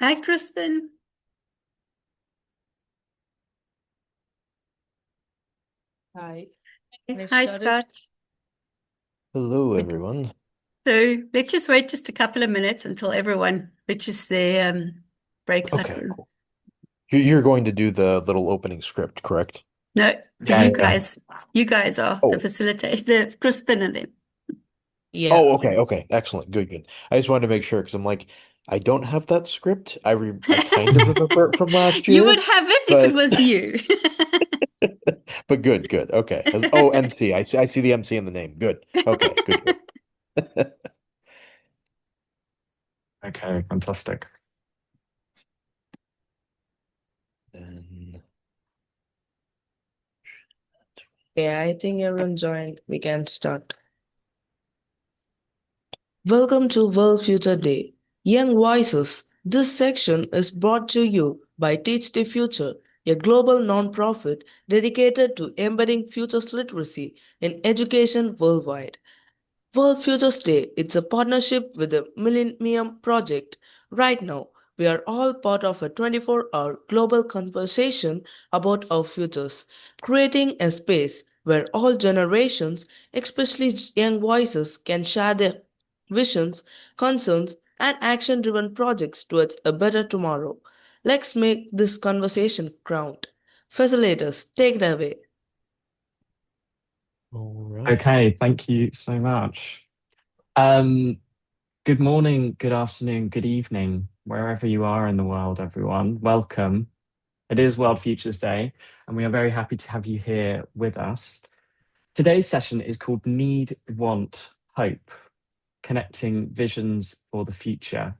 Hi, Crispin. Hi, can I Hi, start it? Scott. Hello, Wait, everyone. So let's just wait just a couple of minutes until everyone reaches their breakout Okay, room. cool. You're going to do the little opening script, correct? No, Yeah, yeah. you guys are the Oh, facilitator, the Crispin and them. Yeah. oh, okay, okay, excellent, good, good. I just wanted to make sure because I'm like, I don't have that script. I kind of remember it from last You would year, have it if it but was you. but good, good. Okay. Oh, MC. I see the MC in the name. Good. Okay, good, good. Okay, fantastic. And Yeah, I think everyone joined. We can start. Welcome to World Future Day. Young Voices. This section is brought to you by Teach the Future, a global non-profit dedicated to embedding futures literacy in education worldwide. World Futures Day, it's a partnership with the Millennium Project. Right now, we are all part of a 24-hour global conversation about our futures, creating a space where all generations, especially young voices, can share their visions, concerns, and action driven projects towards a better tomorrow. Let's make this conversation count. Facilitators, take it away. all right. Okay, thank you so much. Um, Good morning, good afternoon, good evening, wherever you are in the world, everyone. Welcome. It is World Futures Day, and we are very happy to have you here with us. Today's session is called Need, Want, Hope, Connecting Visions for the Future.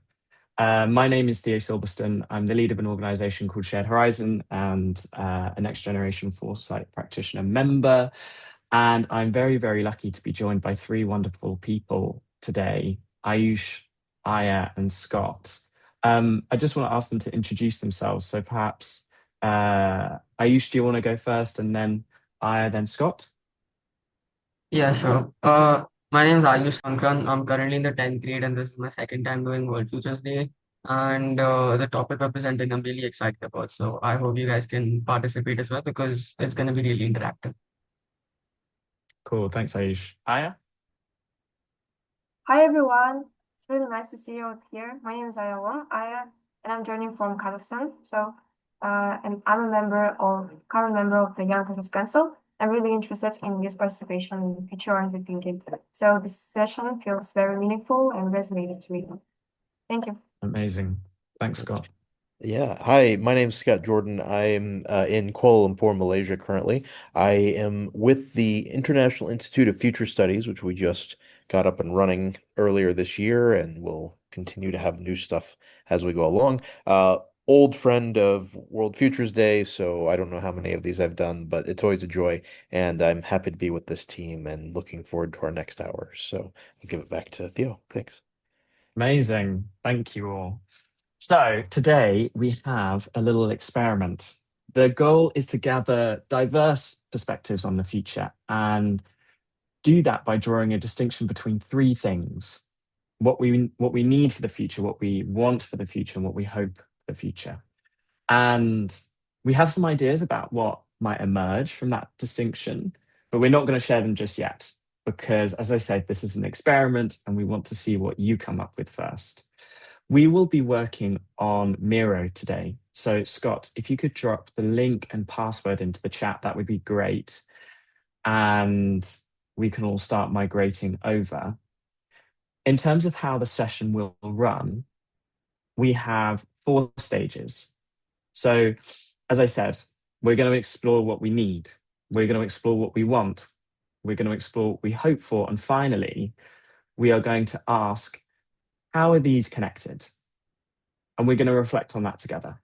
My name is Theo Silberston. I'm the lead of an organization called Shared Horizon and a next generation foresight practitioner member. And I'm very, very lucky to be joined by three wonderful people today, Ayush, Aya, and Scott. I just want to ask them to introduce themselves. So perhaps, Ayush, do you want to go first and then Aya, then Scott? Yeah, sure. My name is Ayush Sankaran. I'm currently in the 10th grade, and this is my second time doing World Futures Day. And the topic we're presenting, I'm really excited about. So I hope you guys can participate as well because it's going to be really interactive. Cool. Thanks, Ayush. Aya? Hi everyone, it's really nice to see you out here. My name is Ayaulym, and I'm joining from Kazakhstan. And I'm a current member of the Young Kazakhs Council. I'm really interested in youth participation in the future and the thinking. So this session feels very meaningful and resonated to me. Thank you. Amazing. Thanks, Scott. Yeah. Hi, my name's Scott Jordan. I'm in Kuala Lumpur, Malaysia currently. I am with the International Institute of Future Studies, which we just got up and running earlier this year, and we'll continue to have new stuff as we go along. Old friend of World Futures Day, so I don't know how many of these I've done, but it's always a joy, and I'm happy to be with this team and looking forward to our next hour. So I'll give it back to Theo. Thanks. Amazing. Thank you all. So, today we have a little experiment. The goal is to gather diverse perspectives on the future and do that by drawing a distinction between three things: what we need for the future, what we want for the future, and what we hope for the future. And we have some ideas about what might emerge from that distinction, but we're not going to share them just yet because, as I said, this is an experiment and we want to see what you come up with first. We will be working on Miro today. So, Scott, if you could drop the link and password into the chat, that would be great. And we can all start migrating over. In terms of how the session will run, we have four stages. So, as I said, we're going to explore what we need, we're going to explore what we want, we're going to explore what we hope for, and finally, we are going to ask, how are these connected? And we're going to reflect on that together.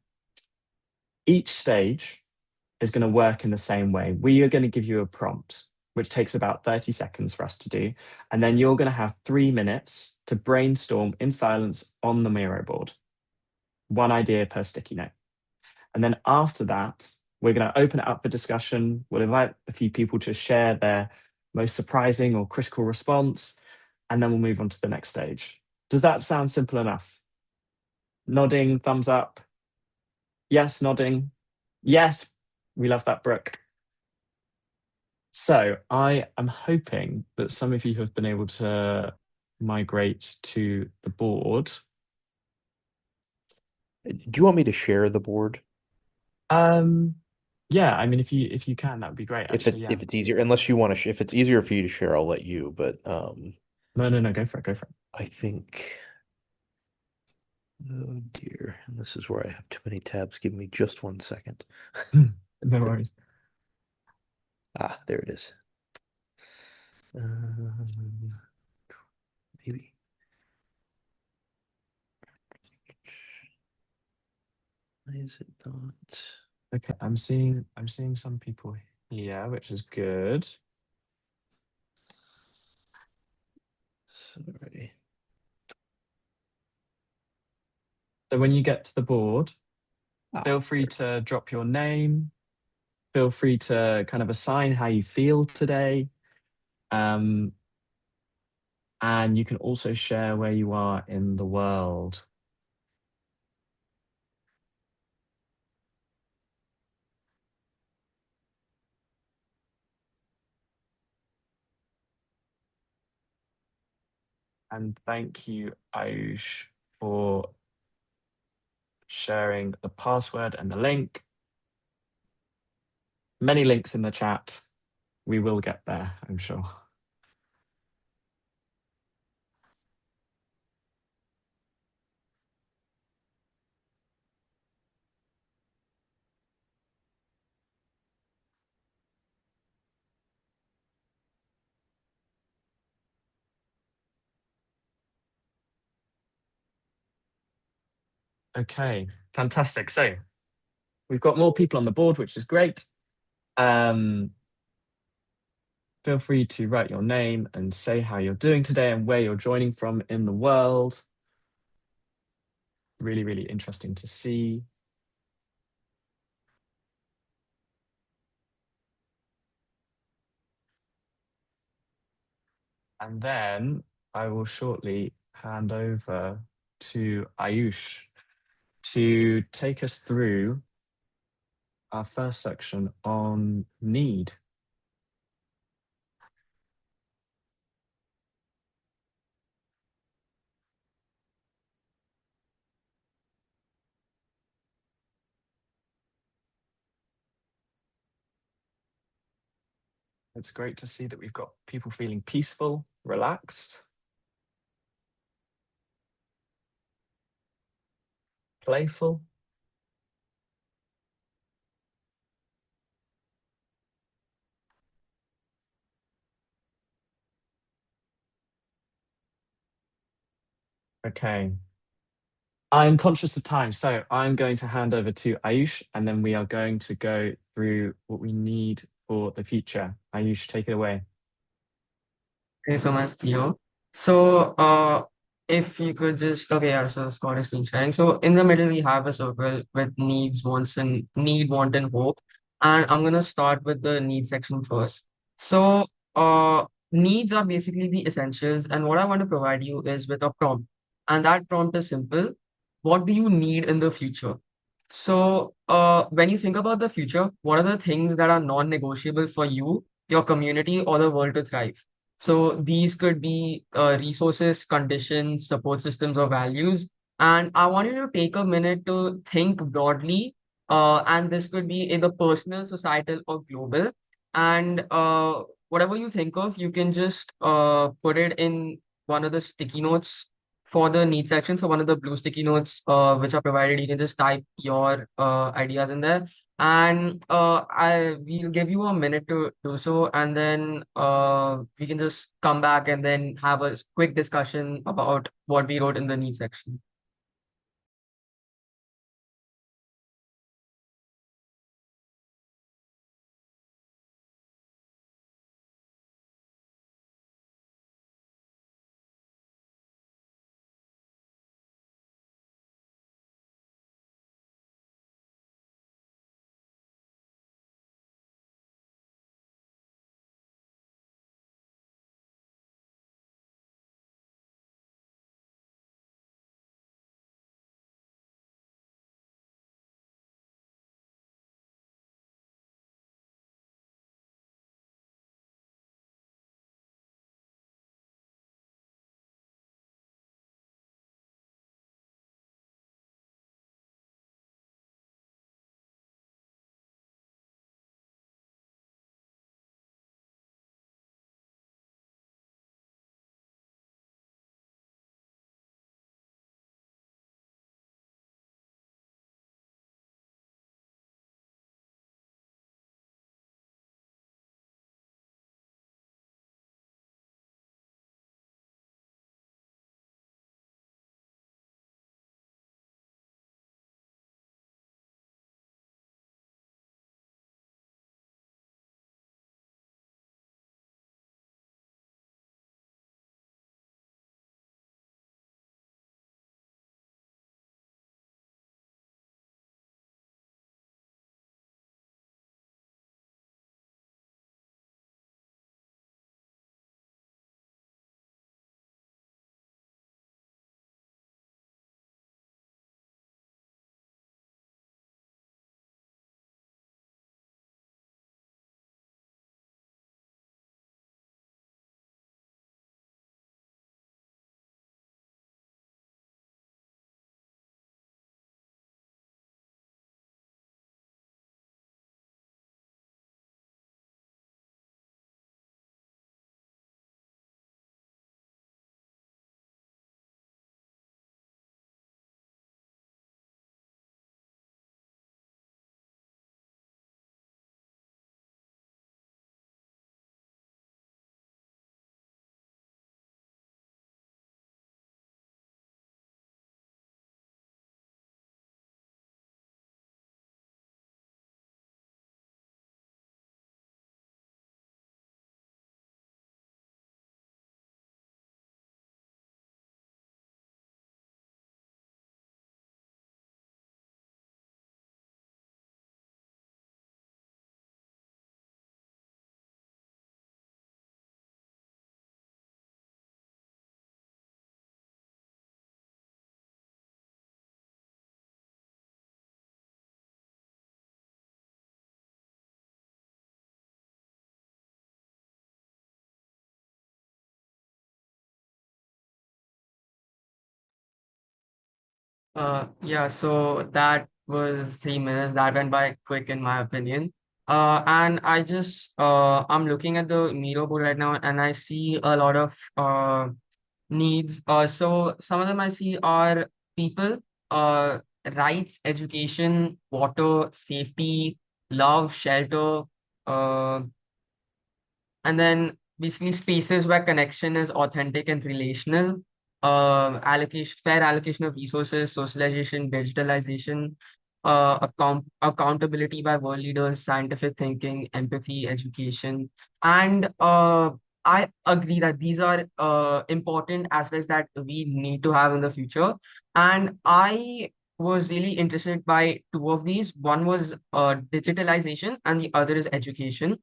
Each stage is going to work in the same way. We are going to give you a prompt, which takes about 30 seconds for us to do. And then you're going to have 3 minutes to brainstorm in silence on the Miro board, one idea per sticky note. And then after that, we're going to open it up for discussion. We'll invite a few people to share their most surprising or critical response, and then we'll move on to the next stage. Does that sound simple enough? Nodding, thumbs up. Yes, nodding. Yes, we love that, Brooke. So I am hoping that some of you have been able to migrate to the board. Do you want me to share the board? Yeah, I mean, if you can, that would be great. If Actually, yeah. it's easier, unless you want to, if it's easier for you to share, I'll let you. But No, go for it. Go for it. I think. Oh dear, and this is where I have too many tabs. Give me just 1 second. No worries. Ah, there it is. Maybe. Why is it not? Okay, I'm seeing some people here, which is good. Sorry. So when you get to the board, feel free there. to drop your name. Feel free to kind of assign how you feel today. And you can also share where you are in the world. And thank you, Ayush, for sharing the password and the link. Many links in the chat. We will get there, I'm sure. Okay, fantastic. So we've got more people on the board, which is great. Feel free to write your name and say how you're doing today and where you're joining from in the world. Really, really interesting to see. And then I will shortly hand over to Ayush to take us through our first section on need. It's great to see that we've got people feeling peaceful, relaxed, playful. Okay. I'm conscious of time, so I'm going to hand over to Ayush, and then we are going to go through what we need for the future. Ayush, take it away. Thank you so much, Theo. So, if you could just, okay, yeah, so Scott is screen sharing. So, in the middle, we have a circle with needs, wants, and need, want, and hope. And I'm gonna start with the need section first. So, needs are basically the essentials, and what I want to provide you is with a prompt. And that prompt is simple. What do you need in the future? So, when you think about the future, what are the things that are non-negotiable for you, your community, or the world to thrive? So these could be resources, conditions, support systems, or values. And I want you to take a minute to think broadly. And this could be either personal, societal, or global. And whatever you think of, you can just put it in one of the sticky notes for the need section. So one of the blue sticky notes which are provided, you can just type your ideas in there. And I will give you a minute to do so, and then we can just come back and then have a quick discussion about what we wrote in the need section. Yeah, so that was 3 minutes. That went by quick in my opinion. And I'm looking at the Miro board right now and I see a lot of needs. So some of them I see are people, uh, rights, education, water, safety, love, shelter, uh, and then basically spaces where connection is authentic and relational, fair allocation of resources, socialization, digitalization, accountability by world leaders, scientific thinking, empathy, education. And I agree that these are important aspects that we need to have in the future. And I was really interested by two of these. One was digitalization, and the other is education.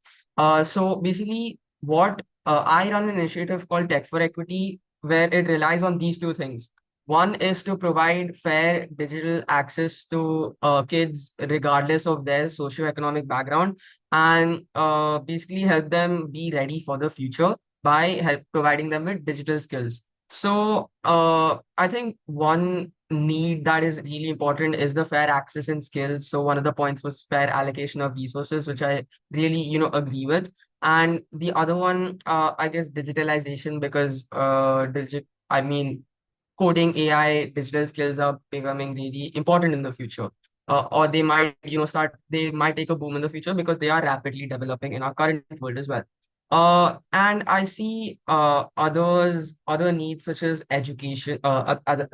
So basically, what I run an initiative called Tech for Equity, where it relies on these two things. One is to provide fair digital access to kids, regardless of their socioeconomic background, and basically help them be ready for the future by providing them with digital skills. So I think one need that is really important is the fair access and skills. So one of the points was fair allocation of resources, which I really, agree with. And the other one, I guess, digitalization, because I mean, coding, AI, digital skills are becoming really important in the future. Or they might, they might take a boom in the future because they are rapidly developing in our current world as well. And I see other needs such as education,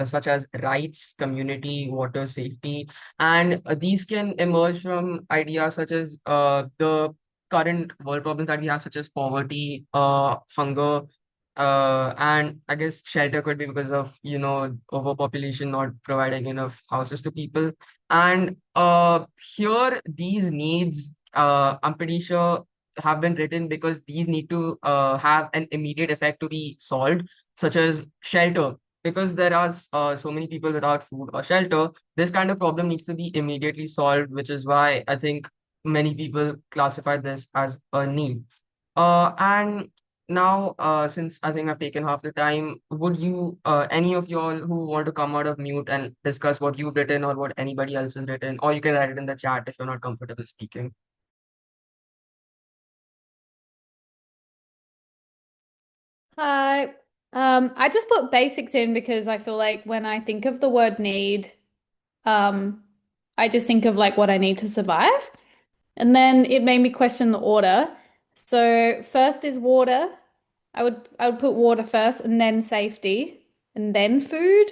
such as rights, community, water, safety, and these can emerge from ideas such as the current world problems that we have, such as poverty, hunger, and I guess shelter could be because of, overpopulation not providing enough houses to people. And here, these needs, I'm pretty sure, have been written because these need to have an immediate effect to be solved, such as shelter. Because there are so many people without food or shelter, this kind of problem needs to be immediately solved, which is why I think many people classify this as a need. And now, since I think I've taken half the time, would any of y'all who want to come out of mute and discuss what you've written or what anybody else has written, or you can write it in the chat if you're not comfortable speaking. Hi. I just put basics in because I feel like when I think of the word need, um, I just think of like what I need to survive. And then it made me question the order. So first is water. I would put water first and then safety and then food.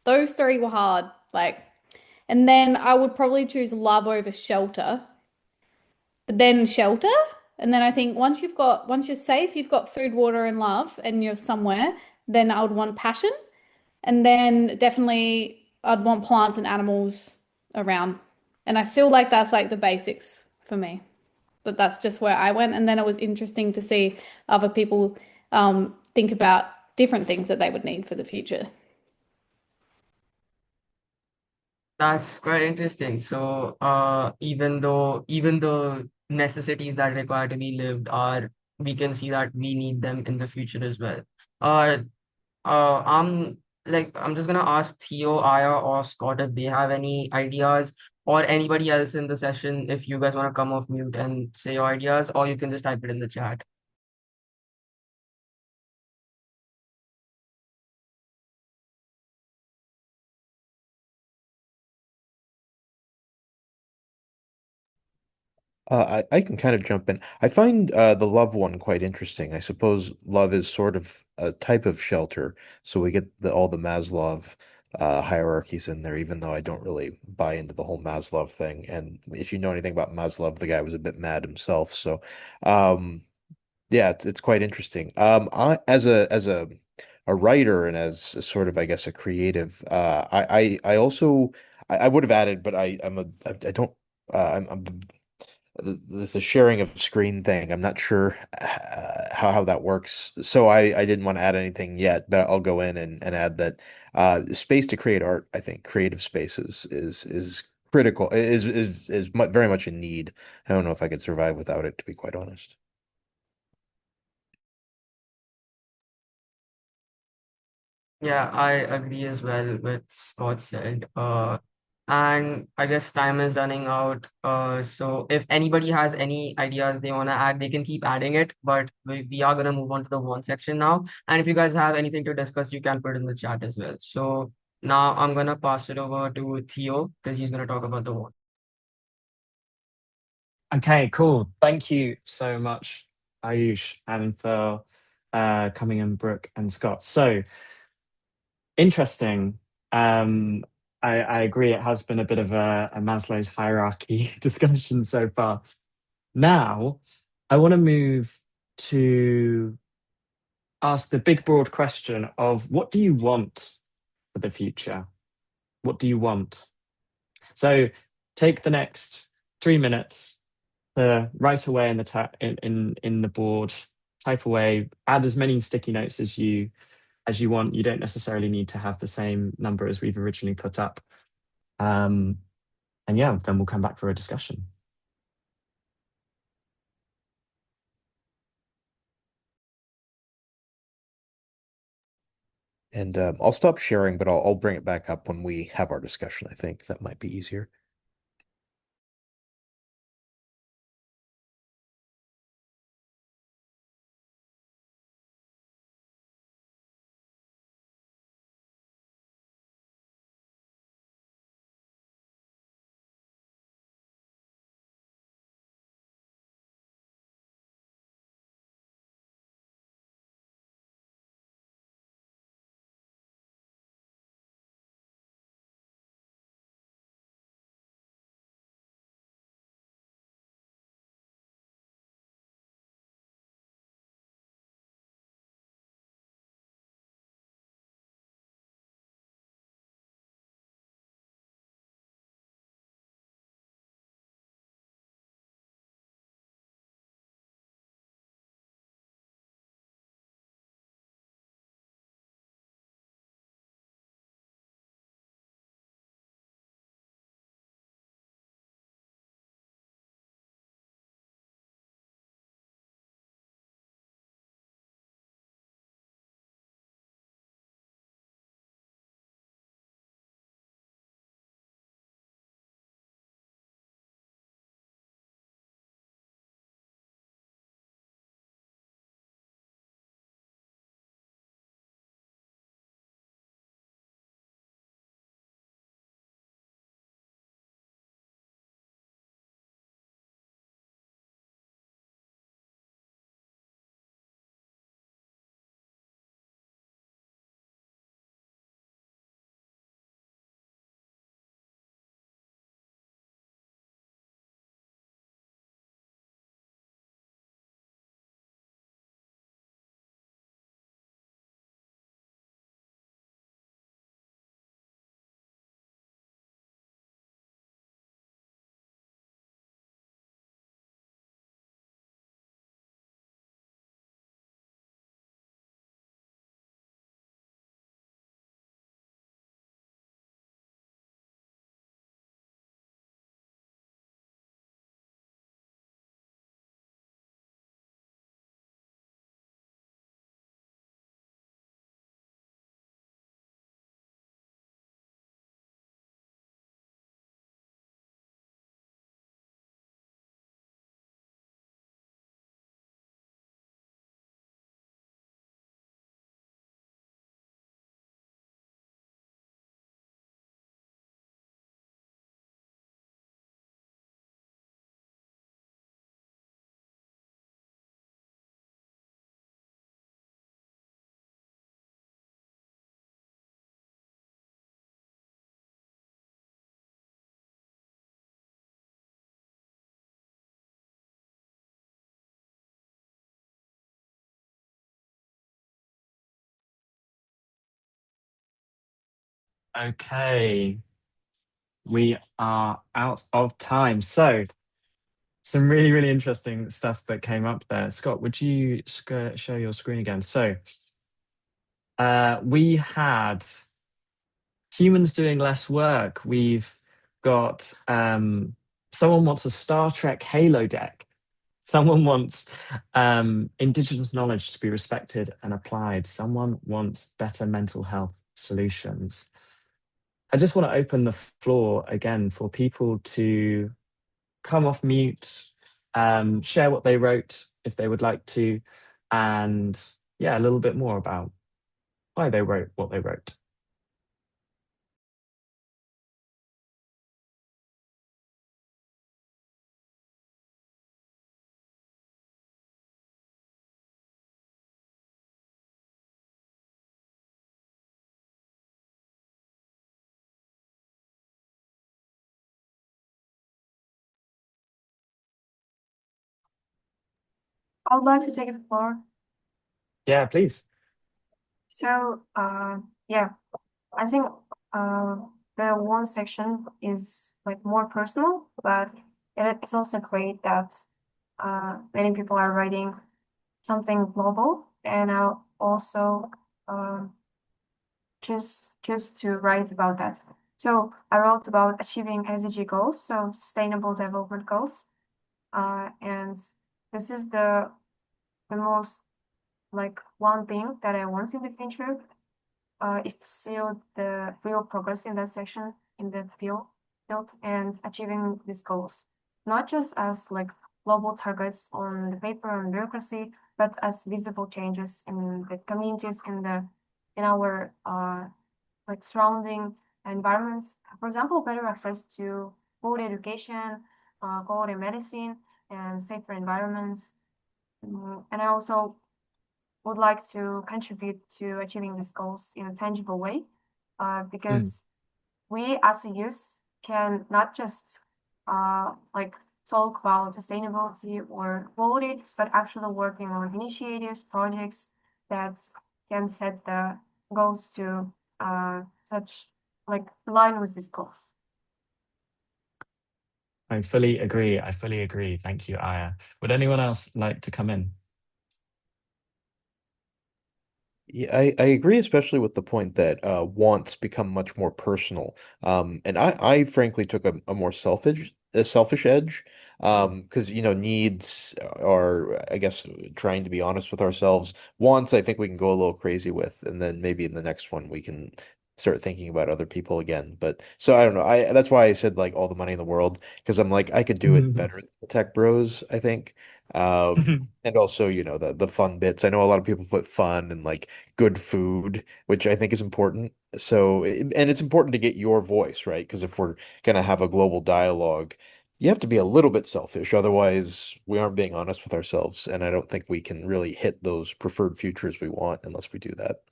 Those three were hard. And then I would probably choose love over shelter, but then shelter. And then I think once you're safe, you've got food, water, and love, and you're somewhere, then I would want passion. And then definitely I'd want plants and animals around. And I feel like that's like the basics for me. But that's just where I went. And then it was interesting to see other people think about different things that they would need for the future. That's quite interesting. So, even the necessities that require to be lived are, we can see that we need them in the future as well. Uh, I'm I'm just gonna ask Theo, Aya, or Scott if they have any ideas, or anybody else in the session if you guys want to come off mute and say your ideas, or you can just type it in the chat. I can kind of jump in. I find the love one quite interesting. I suppose love is sort of a type of shelter, so we get all the Maslow hierarchies in there, even though I don't really buy into the whole Maslow thing. And if you know anything about Maslow, the guy was a bit mad himself. So, um, yeah, it's quite interesting. As a writer and as a sort of, I guess, a creative, I also I would have added, but I don't. I'm the sharing of screen thing. I'm not sure how that works. So I didn't want to add anything yet, but I'll go in and add that space to create art, I think creative spaces is critical, very much in need. I don't know if I could survive without it, to be quite honest. Yeah, I agree as well with Scott said. And I guess time is running out. So if anybody has any ideas they want to add, they can keep adding it. But we are going to move on to the one section now. And if you guys have anything to discuss, you can put it in the chat as well. So now I'm going to pass it over to Theo because he's going to talk about the one. Okay, cool. Thank you so much, Ayush, and for coming in, Brooke and Scott. So interesting. I agree. It has been a bit of a Maslow's hierarchy discussion so far. Now, I want to move to ask the big, broad question of what do you want for the future? What do you want? So take the next 3 minutes to write away in the in the board, type away, add as many sticky notes as you want. You don't necessarily need to have the same number as we've originally put up. And yeah, then we'll come back for a discussion. And I'll stop sharing, but I'll bring it back up when we have our discussion. I think that might be easier. Okay, we are out of time. So some really, really interesting stuff that came up there. Scott, would you show your screen again? So we had humans doing less work. We've got someone wants a Star Trek Halo deck. Someone wants Indigenous knowledge to be respected and applied. Someone wants better mental health solutions. I just want to open the floor again for people to come off mute, share what they wrote if they would like to, and yeah, a little bit more about why they wrote what they wrote. I would like to take the floor. Yeah, please. So, yeah, I think the one section is like more personal, but it's also great that many people are writing something global, and I also choose to write about that. So I wrote about achieving SDG goals, so Sustainable Development Goals, and this is the most like one thing that I want in the future is to see the real progress in that section, in that field, and achieving these goals, not just as like global targets on the paper and bureaucracy, but as visible changes in the communities, in our like surrounding environments. For example, better access to quality education, quality medicine, and safer environments. And I also would like to contribute to achieving these goals in a tangible way, because we as a youth can not just like talk about sustainability or quality, but actually working on initiatives, projects that can set the goals to such like align with these goals. I fully agree. I fully agree. Thank you, Aya. Would anyone else like to come in? Yeah, I agree, especially with the point that wants become much more personal. And I frankly took a more selfish edge. Because needs are, I guess, trying to be honest with ourselves. Wants, I think we can go a little crazy with, and then maybe in the next one we can start thinking about other people again. But so I don't know. That's why I said like all the money in the world, because I'm like I could do it better than the tech bros, I think. And also, the fun bits. I know a lot of people put fun and like good food, which I think is important. So, and it's important to get your voice, right? Because if we're going to have a global dialogue, you have to be a little bit selfish. Otherwise, we aren't being honest with ourselves. And I don't think we can really hit those preferred futures we want unless we do that.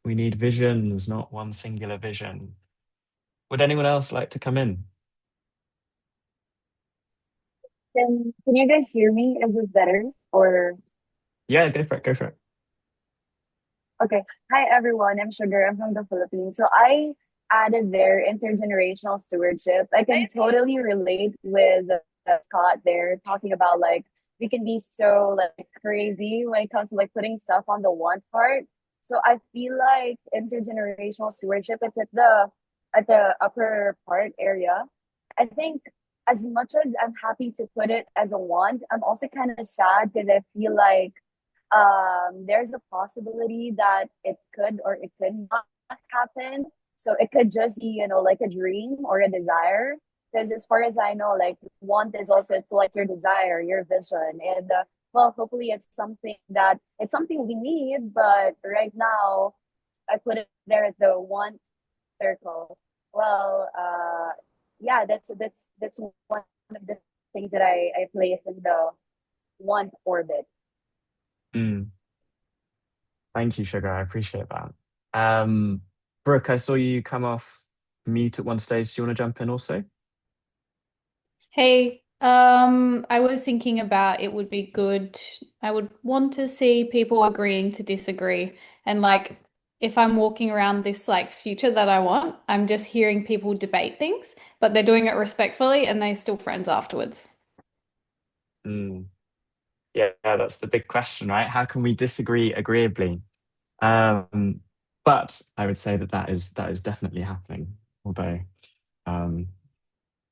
We need visions, not one singular vision. Would anyone else like to come in? Can you guys hear me? Is this better? Or Yeah, go for it. Go for it. okay. Hi everyone, I'm Sugar. I'm from the Philippines. So I added there intergenerational stewardship. I can totally relate with Scott there talking about like we can be so like crazy when it comes to like putting stuff on the one part. So I feel like intergenerational stewardship, it's at the upper part area. I think as much as I'm happy to put it as a want, I'm also kind of sad because I feel like there's a possibility that it could or it could not happen. So it could just be, like a dream or a desire. Because as far as I know, like want is also, it's like your desire, your vision. And well, hopefully it's something we need. But right now, I put it there at the want circle. Well, yeah, that's one of the things that I place in the want orbit. Thank you, Sugar. I appreciate that. Brooke, I saw you come off mute at one stage. Do you want to jump in also? Hey, I was thinking about it would be good. I would want to see people agreeing to disagree. And like if I'm walking around this like future that I want, I'm just hearing people debate things, but they're doing it respectfully and they're still friends afterwards. Yeah, that's the big question, right? How can we disagree agreeably? But I would say that is definitely happening. Although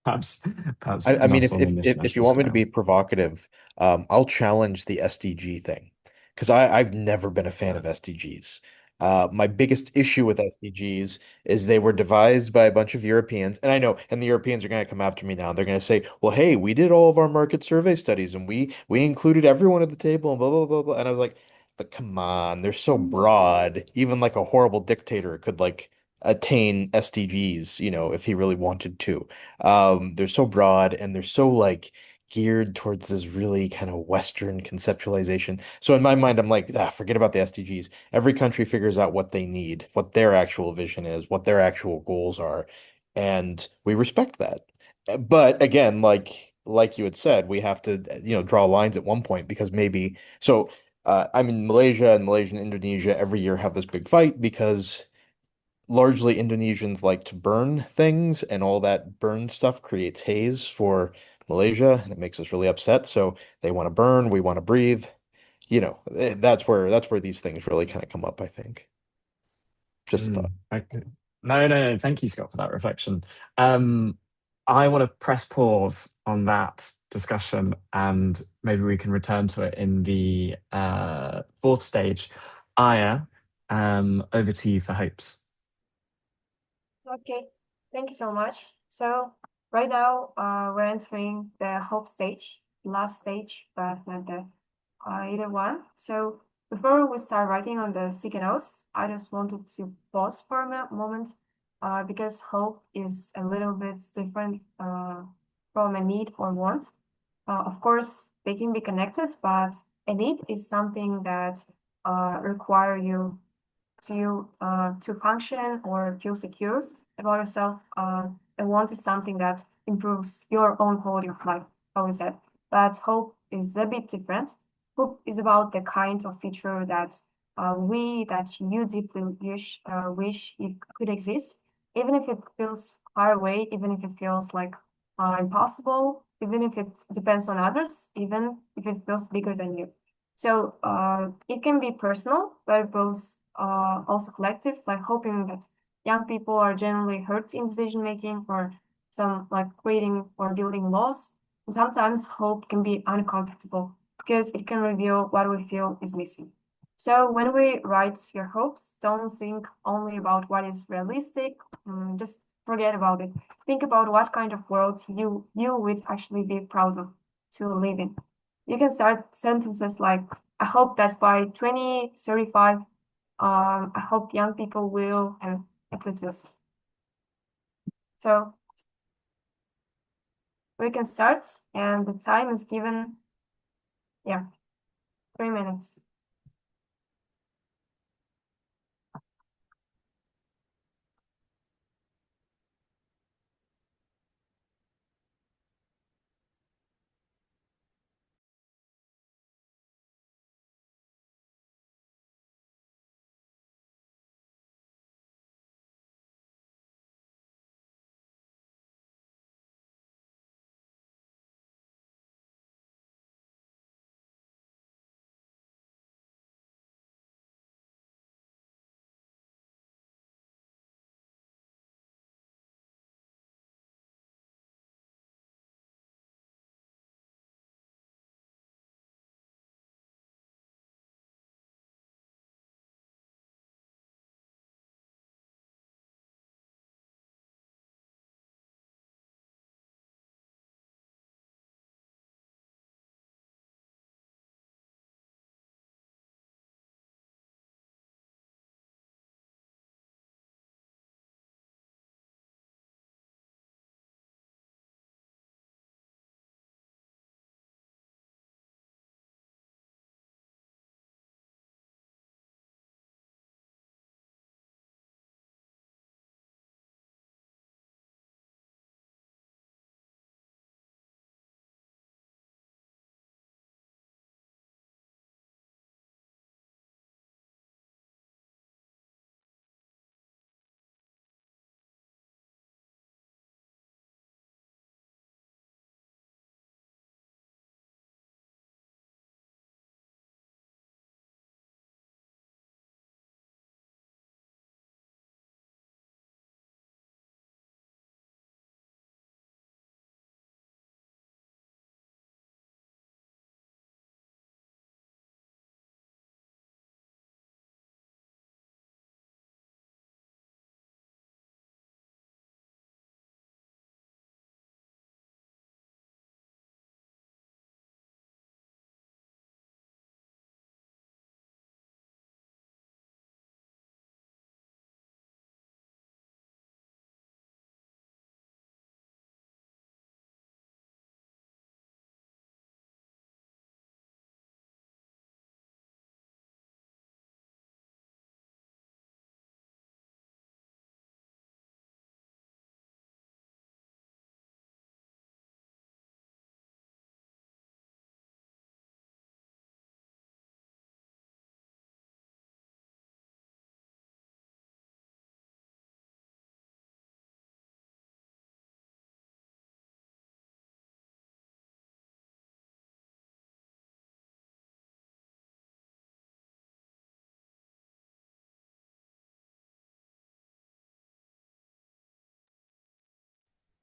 Perhaps, perhaps I mean, not on an if you international want me to be scale. provocative, I'll challenge the SDG thing because I've never been a fan of SDGs. My biggest issue with SDGs is they were devised by a bunch of Europeans, and I know, and the Europeans are going to come after me now. They're going to say, "Well, hey, we did all of our market survey studies, and we included everyone at the table, and blah blah blah blah." And I was like, "But come on, they're so broad. Even like a horrible dictator could like attain SDGs, if he really wanted to." They're so broad and they're so like geared towards this really kind of Western conceptualization. So in my mind, I'm like, forget about the SDGs. Every country figures out what they need, what their actual vision is, what their actual goals are, and we respect that. But again, like you had said, we have to, draw lines at one point because maybe so. I mean, Malaysia and Indonesia every year have this big fight because largely Indonesians like to burn things, and all that burn stuff creates haze for Malaysia, and it makes us really upset. So they want to burn, we want to breathe. That's where these things really kind of come up, I think. Just a thought. Okay. No, no, no. Thank you, Scott, for that reflection. Um, I want to press pause on that discussion, and maybe we can return to it in the fourth stage. Aya, over to you for hopes. Okay, thank you so much. So right now, we're entering the hope stage, last stage, but not the either one. So before we start writing on the sticky notes, I just wanted to pause for a moment, because hope is a little bit different from a need or want. Of course, they can be connected, but a need is something that require you to function or feel secure about yourself. And want is something that improves your own quality of life, always said. But hope is a bit different. Hope is about the kind of future that that you deeply wish it could exist, even if it feels far away, even if it feels like impossible, even if it depends on others, even if it feels bigger than you. So it can be personal, but it goes also collective, like hoping that young people are generally heard in decision making, or some like creating or building laws. And sometimes hope can be uncomfortable because it can reveal what we feel is missing. So when we write your hopes, don't think only about what is realistic. Just forget about it. Think about what kind of world you would actually be proud of to live in. You can start sentences like, I hope that by 2035, I hope young people will and eclipse us. So we can start, and the time is given, 3 minutes.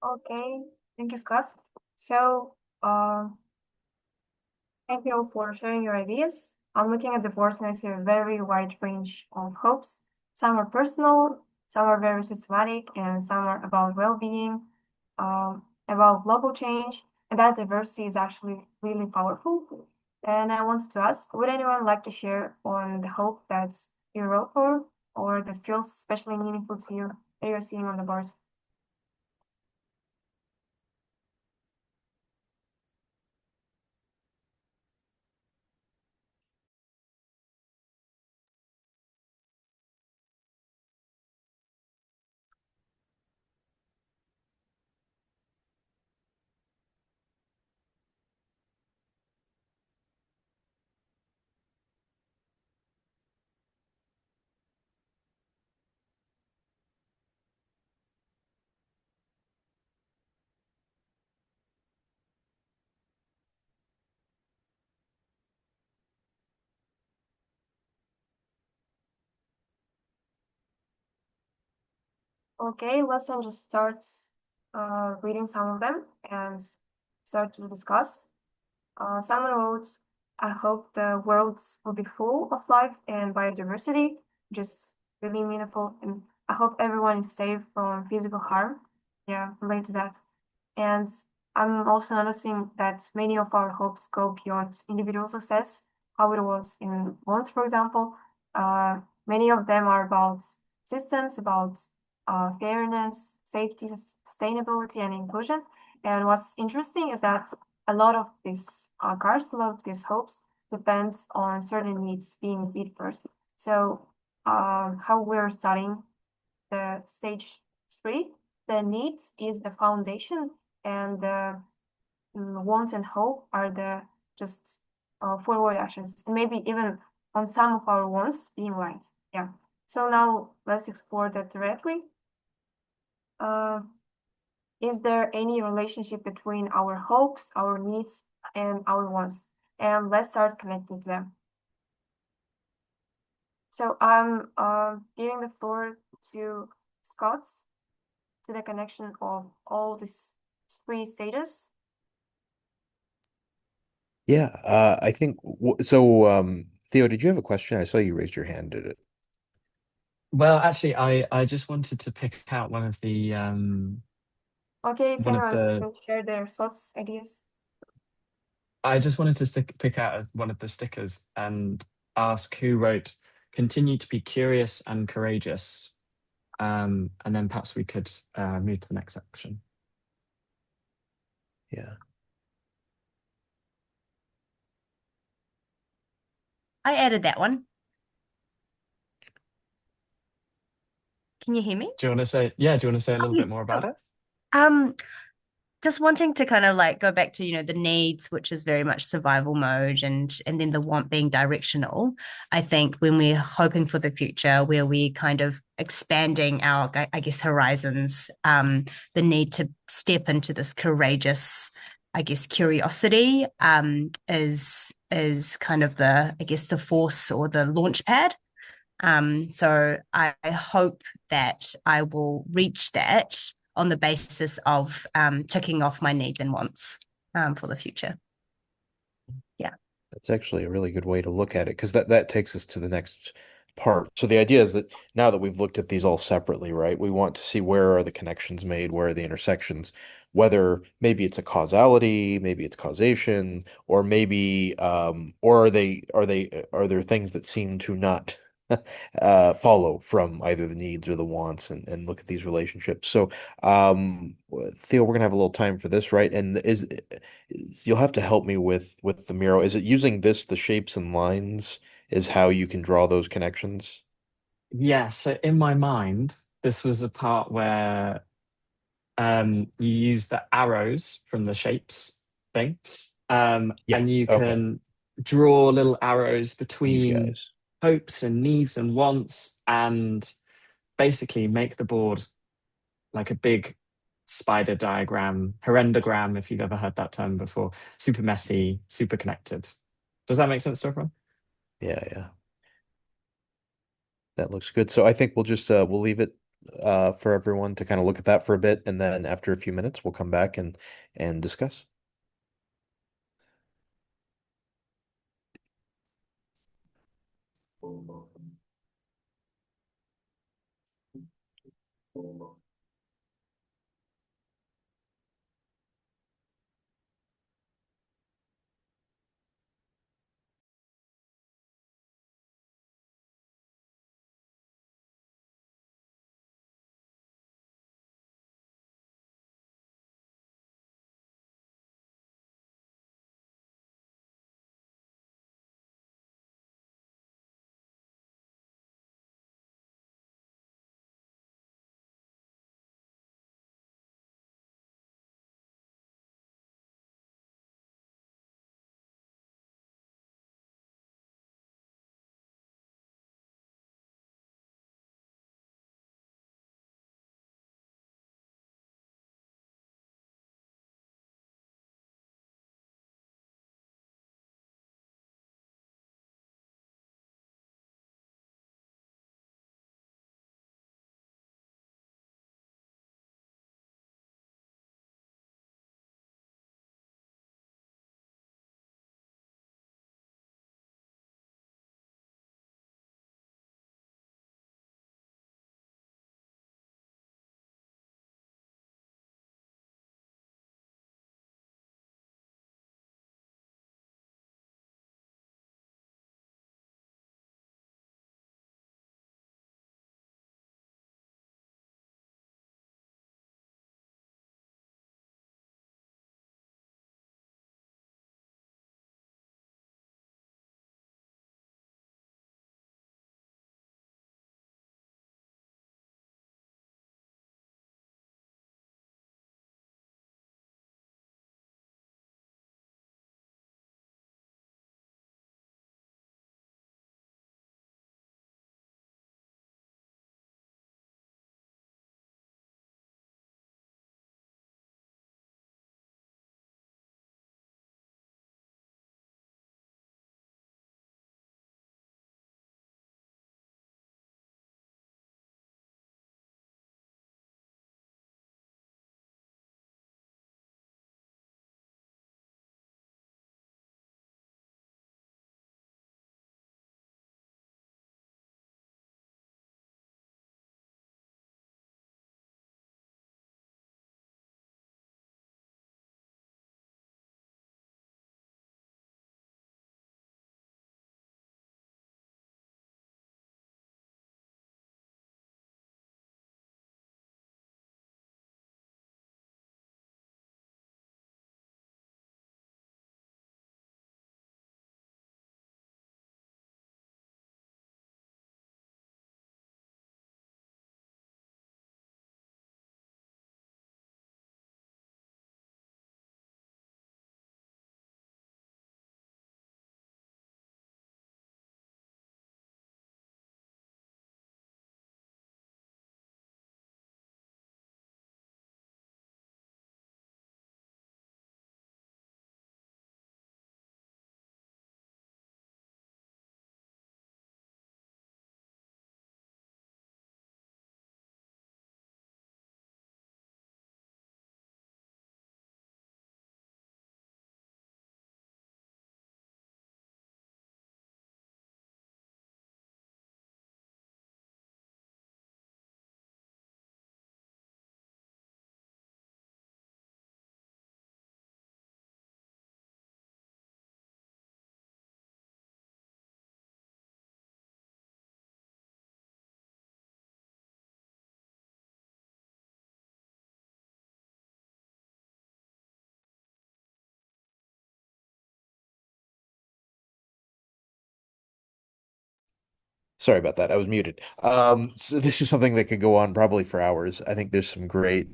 Okay, thank you, Scott. So, thank you all for sharing your ideas. I'm looking at the boards and I see a very wide range of hopes. Some are personal, some are very systematic, and some are about well-being, about global change. And that diversity is actually really powerful. And I wanted to ask, would anyone like to share on the hope that you wrote for or that feels especially meaningful to you that you're seeing on the boards? Okay, let's then just start reading some of them and start to discuss. Someone wrote, I hope the world will be full of life and biodiversity, just really meaningful. And I hope everyone is safe from physical harm. Yeah, relate to that. And I'm also noticing that many of our hopes go beyond individual success, how it was in once, for example. Many of them are about systems, about fairness, safety, sustainability, and inclusion. And what's interesting is that a lot of these a lot of these hopes depends on certain needs being met first. So how we're studying the stage 3, the needs is the foundation and the wants and hope are the just forward actions, and maybe even on some of our wants being right. Yeah. So now let's explore that directly. Is there any relationship between our hopes, our needs, and our wants? And let's start connecting them. So I'm giving the floor to Scott to the connection of all these 3 stages. Yeah, I think so. Theo, did you have a question? I saw you raised your hand. Did it? Well, actually, I just wanted to pick out Okay, if one of anyone the can share their thoughts, ideas. I just wanted to pick out one of the stickers and ask who wrote "Continue to be curious and courageous," and then perhaps we could move to the next section. Yeah. I added that one. Can you hear me? Do you want to say? Yeah, do you want to say a little yes. bit more about it? Um, just wanting to kind of like go back to, the needs, which is very much survival mode, and then the want being directional. I think when we're hoping for the future, where we kind of expanding our, I guess, horizons, the need to step into this courageous, I guess, curiosity, is kind of the, I guess, the force or the launch pad. So I hope that I will reach that on the basis of ticking off my needs and wants for the future. Yeah. That's actually a really good way to look at it, because that takes us to the next part. So the idea is that now that we've looked at these all separately, right, we want to see where are the connections made, where are the intersections, whether maybe it's a causality, maybe it's causation, or maybe or are there things that seem to not follow from either the needs or the wants, and look at these relationships. So Theo, we're gonna have a little time for this, right? And you'll have to help me with the Miro. Is it using the shapes and lines is how you can draw those connections? Yeah. So in my mind, this was a part where you use the arrows from the shapes thing, Yeah. and you Okay. can draw little arrows These between guys. hopes and needs and wants, and basically make the board like a big spider diagram, horrendogram, if you've ever heard that term before. Super messy, super connected. Does that make sense to everyone? Yeah, yeah. That looks good. So I think we'll just we'll leave it for everyone to kind of look at that for a bit, and then after a few minutes, we'll come back and discuss. Sorry about that. I was muted. So this is something that could go on probably for hours. I think there's some great,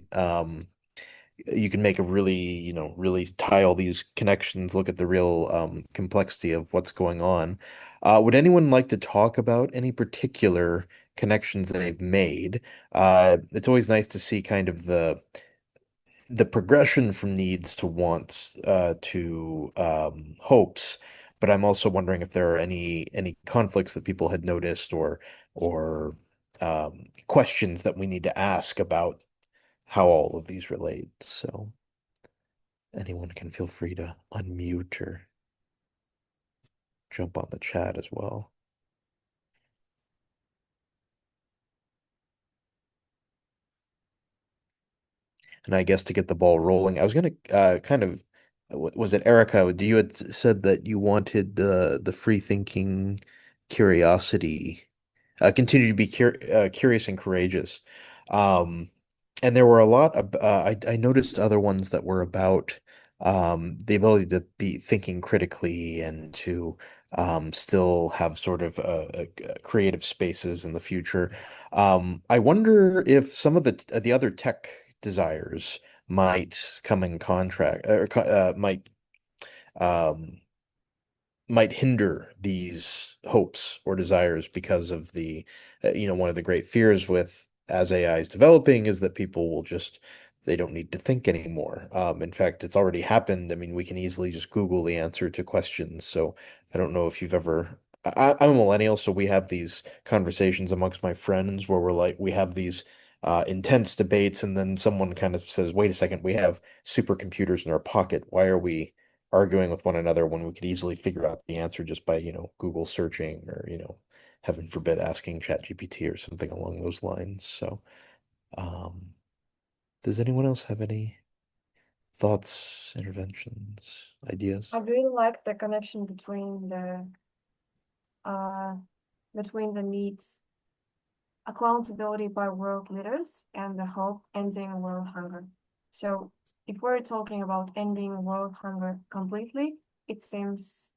you can make a really, really tie all these connections, look at the real complexity of what's going on. Would anyone like to talk about any particular connections that they've made? It's always nice to see kind of the progression from needs to wants to hopes, but I'm also wondering if there are any conflicts that people had noticed or questions that we need to ask about how all of these relate. So anyone can feel free to unmute or jump on the chat as well. And I guess to get the ball rolling, I was going to kind of, was it Erica? You had said that you wanted the free thinking curiosity, continue to be curious and courageous. Um, and there were a lot of, I noticed other ones that were about the ability to be thinking critically and to still have sort of creative spaces in the future. I wonder if some of the other tech desires might come in contract or um, might hinder these hopes or desires because of the one of the great fears with as AI is developing is that people will just they don't need to think anymore. In fact, it's already happened. I mean, we can easily just Google the answer to questions. So I don't know if you've ever. I'm a millennial, so we have these conversations amongst my friends where we have these intense debates, and then someone kind of says, "Wait a second, we have supercomputers in our pocket. Why are we arguing with one another when we could easily figure out the answer just by, Google searching or, heaven forbid, asking ChatGPT or something along those lines." So, um, does anyone else have any thoughts, interventions, ideas? I really like the connection between the needs, accountability by world leaders, and the hope ending world hunger. So if we're talking about ending world hunger completely, it seems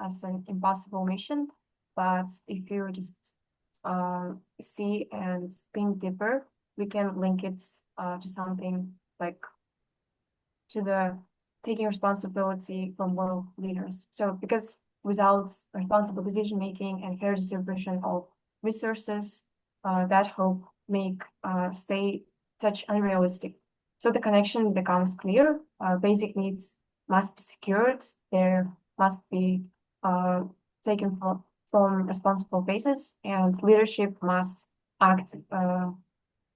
as an impossible mission. But if you just see and think deeper, we can link it to something like to the taking responsibility from world leaders. So because without responsible decision making and fair distribution of resources, that hope make stay such unrealistic. So the connection becomes clear. Basic needs must be secured. There must be taken from responsible basis, and leadership must act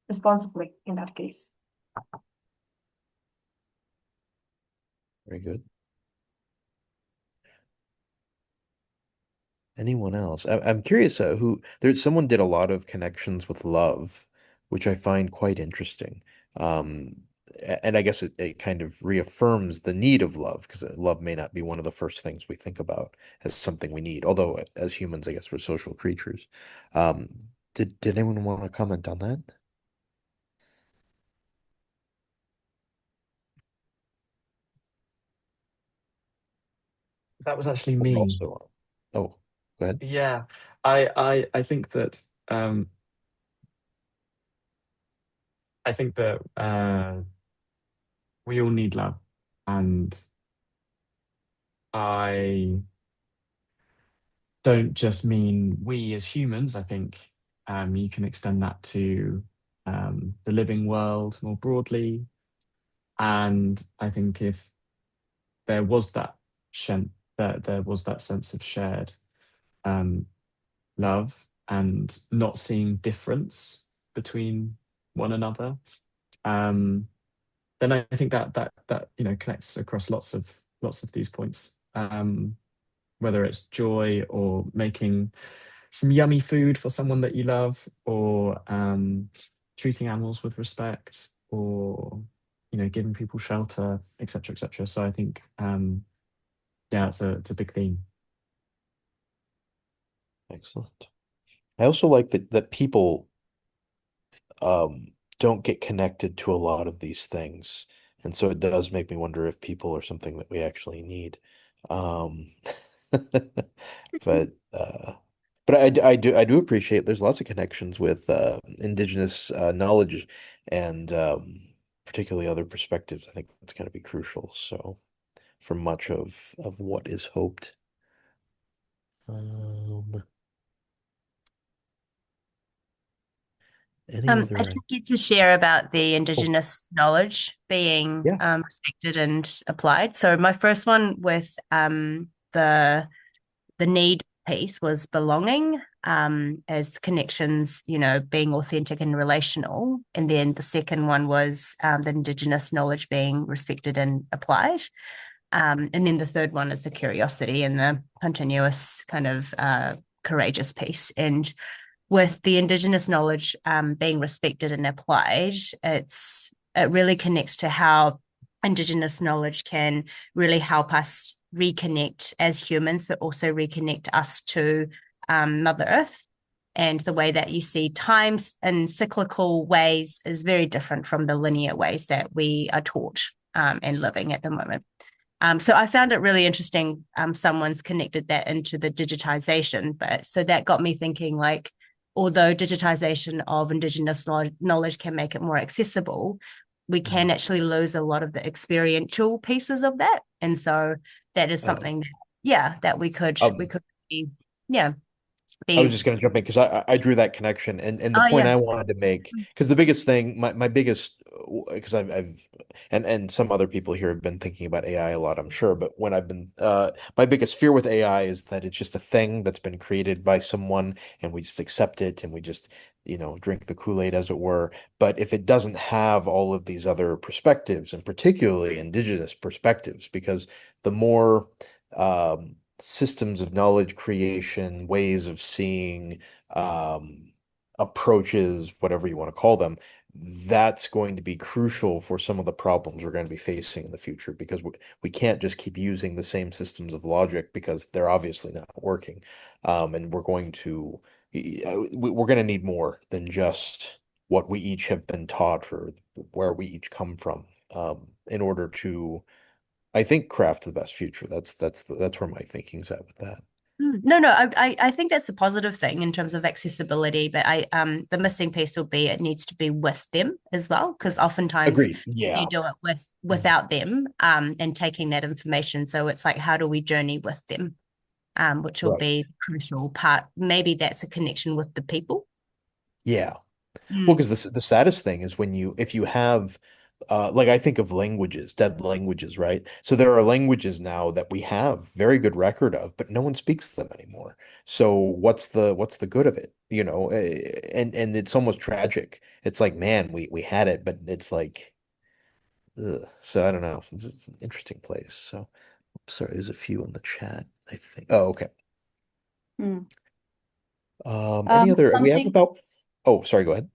responsibly in that case. Very good. Anyone else? I'm curious someone did a lot of connections with love, which I find quite interesting. Um, and I guess it kind of reaffirms the need of love because love may not be one of the first things we think about as something we need. Although as humans, I guess we're social creatures. Um, did anyone want to comment on that? That was actually Or me. also, oh, go ahead. Yeah, I think that we all need love, and I don't just mean we as humans. I think you can extend that to the living world more broadly. And I think if there was there was that sense of shared um, love and not seeing difference between one another, then I think that connects across lots of these points. Whether it's joy or making some yummy food for someone that you love, or treating animals with respect, or giving people shelter, etc., etc. So I think yeah, it's a big theme. Excellent. I also like that people don't get connected to a lot of these things. And so it does make me wonder if people are something that we actually need. Um, but I do appreciate there's lots of connections with indigenous knowledge and particularly other perspectives. I think that's going to be crucial. So for much of what is hoped. Any I other didn't get to share about the Oh, Indigenous knowledge being yeah. respected and applied. So my first one with the need piece was belonging. as connections, being authentic and relational. And then the second one was the Indigenous knowledge being respected and applied. And then the third one is the curiosity and the continuous kind of courageous piece. And with the Indigenous knowledge being respected and applied, it really connects to how Indigenous knowledge can really help us reconnect as humans, but also reconnect us to Mother Earth. And the way that you see times in cyclical ways is very different from the linear ways that we are taught and living at the moment. So I found it really interesting. Someone's connected that into the digitization, but so that got me thinking, like, although digitization of Indigenous knowledge can make it more accessible, we can actually lose a lot of the experiential pieces of that. And so that is something that we could be, I was just going to jump in because I drew that connection, and the point I wanted to make, because the biggest thing, my biggest, because I've and some other people here have been thinking about AI a lot, I'm sure, but when I've been my biggest fear with AI is that it's just a thing that's been created by someone and we just accept it and we just drink the Kool-Aid, as it were. But if it doesn't have all of these other perspectives, and particularly Indigenous perspectives, because the more systems of knowledge creation, ways of seeing, approaches, whatever you want to call them, that's going to be crucial for some of the problems we're going to be facing in the future, because we can't just keep using the same systems of logic because they're obviously not working. And we're going to need more than just what we each have been taught or where we each come from, in order to, I think, craft the best future. That's where my thinking's at with that. No, I think that's a positive thing in terms of accessibility, but the missing piece will be it needs to be with them as well, because oftentimes Agreed. Yeah. you do it without them and taking that information. So it's like, how do we journey with them? Which will be the crucial part. Maybe that's a connection with the people. Yeah. Well, because the saddest thing is if you have, like, I think of languages, dead languages, right? So there are languages now that we have very good record of, but no one speaks them anymore. So what's the good of it? And it's almost tragic. It's like, man, we had it, but it's like, ugh. So I don't know. It's an interesting place. So sorry, there's a few in the chat, I think. Oh, okay. Any other? We have about. Oh, sorry. Go ahead.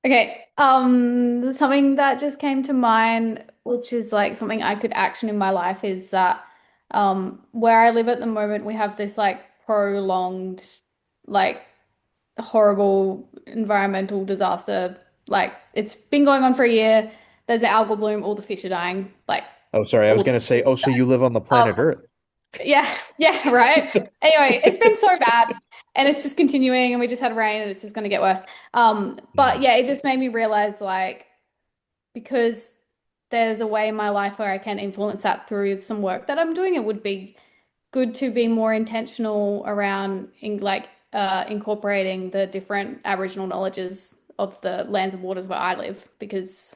Okay. Something that just came to mind, which is like something I could action in my life, is that where I live at the moment, we have this like prolonged, like horrible environmental disaster. Like it's been going on for a year. There's an algal bloom, all the fish are dying. Like, oh, sorry, I was gonna say, so you live on the planet Earth. Yeah, right. Anyway, it's been so bad and it's just continuing, and we just had rain and it's just going to get worse. But yeah, it just made me realize, like, because there's a way in my life where I can influence that through some work that I'm doing, it would be good to be more intentional around incorporating the different Aboriginal knowledges of the lands and waters where I live, because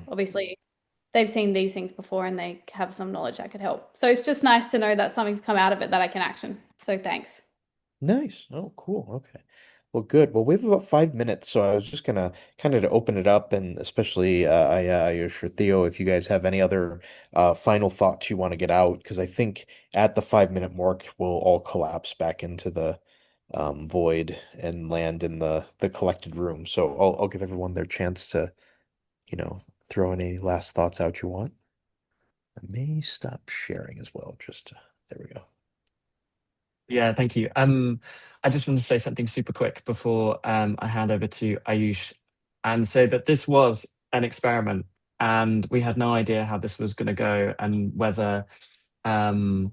obviously they've seen these things before and they have some knowledge that could help. So it's just nice to know that something's come out of it that I can action. So thanks. Nice. Oh, cool. Okay. Well, good. Well, we have about 5 minutes, so I was just gonna kind of to open it up, and especially Ayush or Theo, if you guys have any other final thoughts you want to get out, because I think at the 5 minute mark we'll all collapse back into the void and land in the collected room. So I'll give everyone their chance to, throw any last thoughts out you want. I may stop sharing as well. There we go. Yeah, thank you. I just want to say something super quick before I hand over to Ayush, and say that this was an experiment, and we had no idea how this was going to go, and whether the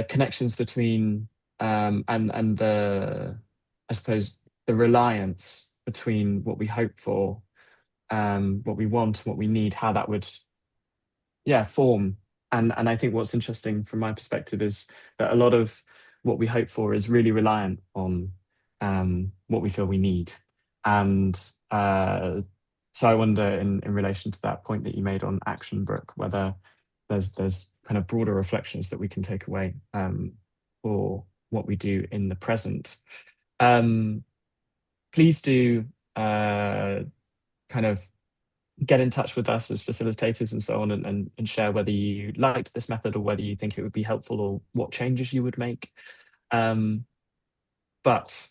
connections between and the, I suppose, the reliance between what we hope for, what we want, what we need, how that would form. And I think what's interesting from my perspective is that a lot of what we hope for is really reliant on what we feel we need. And so I wonder, in relation to that point that you made on action, Brooke, whether there's kind of broader reflections that we can take away for what we do in the present. Please do kind of get in touch with us as facilitators and so on, and share whether you liked this method or whether you think it would be helpful or what changes you would make. But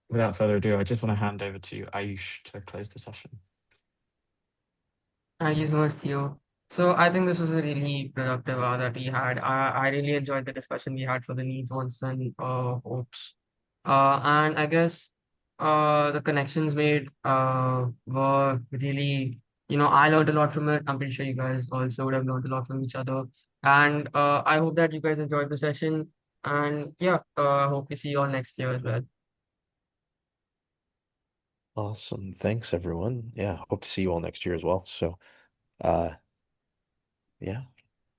without further ado, I just want to hand over to Ayush to close the session. Thank you so much, Theo. So I think this was a really productive hour that we had. I really enjoyed the discussion we had for the needs, wants, and hopes. And I guess the connections made were really, I learned a lot from it. I'm pretty sure you guys also would have learned a lot from each other. And I hope that you guys enjoyed the session. And yeah, I hope we see you all next year as well. Awesome. Thanks, everyone. Yeah, hope to see you all next year as well. So, yeah.